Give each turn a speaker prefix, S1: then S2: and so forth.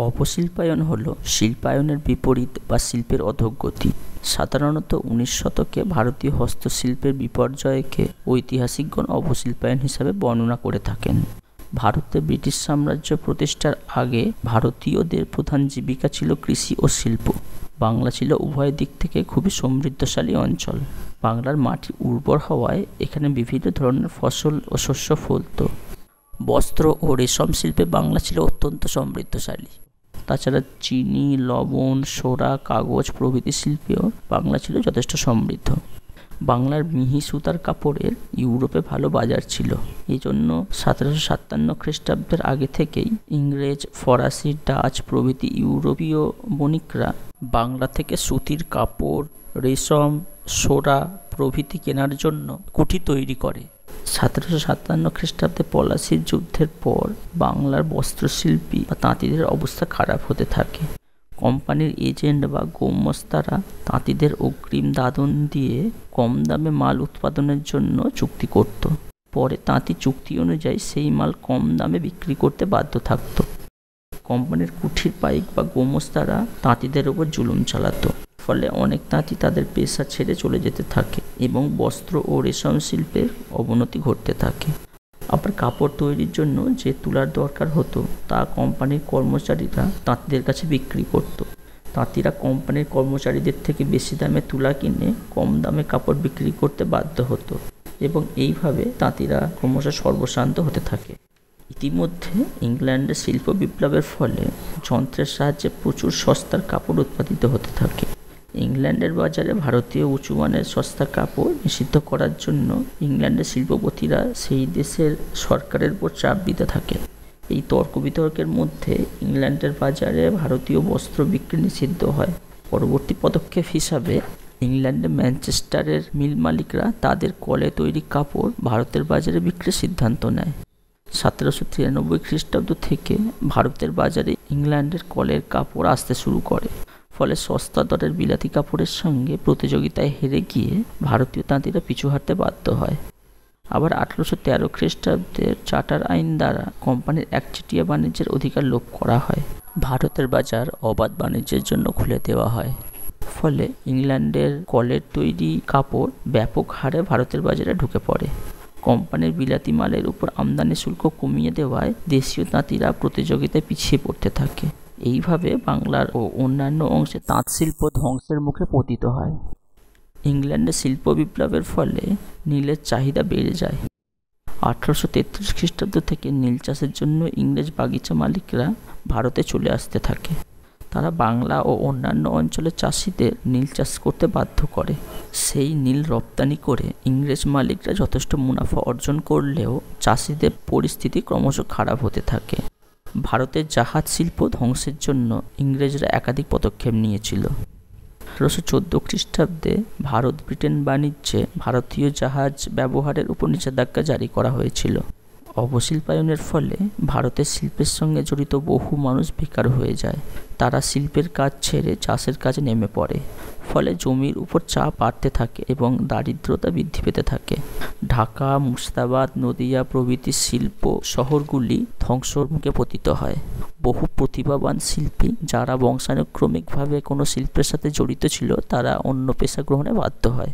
S1: অপশিল্পায়ন হল শিল্পায়নের বিপরীত বা শিল্পের অধোগতি। সাধারণত 19 শতকে ভারতীয় হস্তশিল্পের বিপর্যয়কে ঐতিহাসিকগণ অপশিল্পায়ন হিসাবে বর্ণনা করে থাকেন। ভারতে ব্রিটিশ সাম্রাজ্য প্রতিষ্ঠার আগে ভারতীয়দের প্রধান জীবিকা ছিল কৃষি ও শিল্প। বাংলা ছিল উভয় দিক থেকে খুবই সমৃদ্ধশালী অঞ্চল। বাংলার মাটি উর্বর হওয়ায় এখানে বিভিন্ন ধরনের ফসল ও শস্য ফলত। বস্ত্র ও রেশম শিল্পে বাংলা ছিল অত্যন্ত সমৃদ্ধশালী। তাছাড়া চিনি, লবণ, সোরা, কাগজ প্রভৃতি শিল্পেও বাংলা ছিল যথেষ্ট সমৃদ্ধ। বাংলার মিহি সুতার কাপড়ের ইউরোপে ভালো বাজার ছিল। এই জন্য 1757 খ্রিস্টাব্দের আগে থেকেই ইংরেজ, ফরাসি, ডাচ প্রভৃতি ইউরোপীয় বণিকরা বাংলা থেকে সুতির কাপড়, রেশম, সোরা প্রভৃতি কেনার জন্য কুঠি তৈরি করে। 1757 খ্রিস্টাব্দে পলাশির যুদ্ধের পর বাংলার বস্ত্রশিল্পী বা তাঁতিদের অবস্থা খারাপ হতে থাকে। কোম্পানির এজেন্ট বা গোমস্তারা তাঁতিদের অগ্রিম দাদন দিয়ে কম দামে মাল উৎপাদনের জন্য চুক্তি করত। পরে তাঁতি চুক্তি অনুযায়ী সেই মাল কম দামে বিক্রি করতে বাধ্য থাকত। কোম্পানির কুঠির পাইক বা গোমস্তারা তাঁতিদের ওপর জুলুম চালাতো। ফলে অনেক তাঁতি তাদের পেশা ছেড়ে চলে যেতে থাকে এবং বস্ত্র ও রেশম শিল্পের অবনতি ঘটতে থাকে। আবার কাপড় তৈরির জন্য যে তুলার দরকার হতো তা কোম্পানির কর্মচারীরা তাঁতিদের কাছে বিক্রি করত। তাঁতিরা কোম্পানির কর্মচারীদের থেকে বেশি দামে তুলা কিনে কম দামে কাপড় বিক্রি করতে বাধ্য হতো এবং এইভাবে তাঁতিরা ক্রমশ সর্বশান্ত হতে থাকে। ইতিমধ্যে ইংল্যান্ডের শিল্প বিপ্লবের ফলে যন্ত্রের সাহায্যে প্রচুর সস্তার কাপড় উৎপাদিত হতে থাকে। ইংল্যান্ডের বাজারে ভারতীয় উঁচুমানের সস্তা কাপড় নিষিদ্ধ করার জন্য ইংল্যান্ডের শিল্পপতিরা সেই দেশের সরকারের উপর চাপ দিতে থাকে। এই তর্ক বিতর্কের মধ্যে ইংল্যান্ডের বাজারে ভারতীয় বস্ত্র বিক্রি নিষিদ্ধ হয়। পরবর্তী পদক্ষেপ হিসাবে ইংল্যান্ডের ম্যানচেস্টারের মিল মালিকরা তাদের কলে তৈরি কাপড় ভারতের বাজারে বিক্রির সিদ্ধান্ত নেয়। 1793 খ্রিস্টাব্দ থেকে ভারতের বাজারে ইংল্যান্ডের কলের কাপড় আসতে শুরু করে। ফলে সস্তা দরের বিলাতি কাপড়ের সঙ্গে প্রতিযোগিতায় হেরে গিয়ে ভারতীয় তাঁতিরা পিছু হাঁটতে বাধ্য হয়। আবার 1813 খ্রিস্টাব্দের চার্টার আইন দ্বারা কোম্পানির একচেটিয়া বাণিজ্যের অধিকার লোপ করা হয়। ভারতের বাজার অবাধ বাণিজ্যের জন্য খুলে দেওয়া হয়। ফলে ইংল্যান্ডের কলের তৈরি কাপড় ব্যাপক হারে ভারতের বাজারে ঢুকে পড়ে। কোম্পানির বিলাতি মালের উপর আমদানি শুল্ক কমিয়ে দেওয়ায় দেশীয় তাঁতিরা প্রতিযোগিতায় পিছিয়ে পড়তে থাকে। এইভাবে বাংলার ও অন্যান্য অংশে তাঁত শিল্প ধ্বংসের মুখে পতিত হয়। ইংল্যান্ডে শিল্প বিপ্লবের ফলে নীলের চাহিদা বেড়ে যায়। 1833 খ্রিস্টাব্দ থেকে নীল চাষের জন্য ইংরেজ বাগিচা মালিকরা ভারতে চলে আসতে থাকে। তারা বাংলা ও অন্যান্য অঞ্চলের চাষিদের নীল চাষ করতে বাধ্য করে। সেই নীল রপ্তানি করে ইংরেজ মালিকরা যথেষ্ট মুনাফা অর্জন করলেও চাষিদের পরিস্থিতি ক্রমশ খারাপ হতে থাকে। ভারতের জাহাজ শিল্প ধ্বংসের জন্য ইংরেজরা একাধিক পদক্ষেপ নিয়েছিল। 1814 খ্রিস্টাব্দে ভারত ব্রিটেন বাণিজ্যে ভারতীয় জাহাজ ব্যবহারের উপর নিষেধাজ্ঞা জারি করা হয়েছিল। অবশিল্পায়নের ফলে ভারতের শিল্পের সঙ্গে জড়িত বহু মানুষ বেকার হয়ে যায়। তারা শিল্পের কাজ ছেড়ে চাষের কাজে নেমে পড়ে। ফলে জমির উপর চাপ বাড়তে থাকে এবং দারিদ্রতা বৃদ্ধি পেতে থাকে। ঢাকা, মুর্শিদাবাদ, নদিয়া প্রভৃতি শিল্প শহরগুলি ধ্বংসর মুখে পতিত হয়। বহু প্রতিভাবান শিল্পী যারা বংশানুক্রমিকভাবে কোনো শিল্পের সাথে জড়িত ছিল তারা অন্য পেশা গ্রহণে বাধ্য হয়।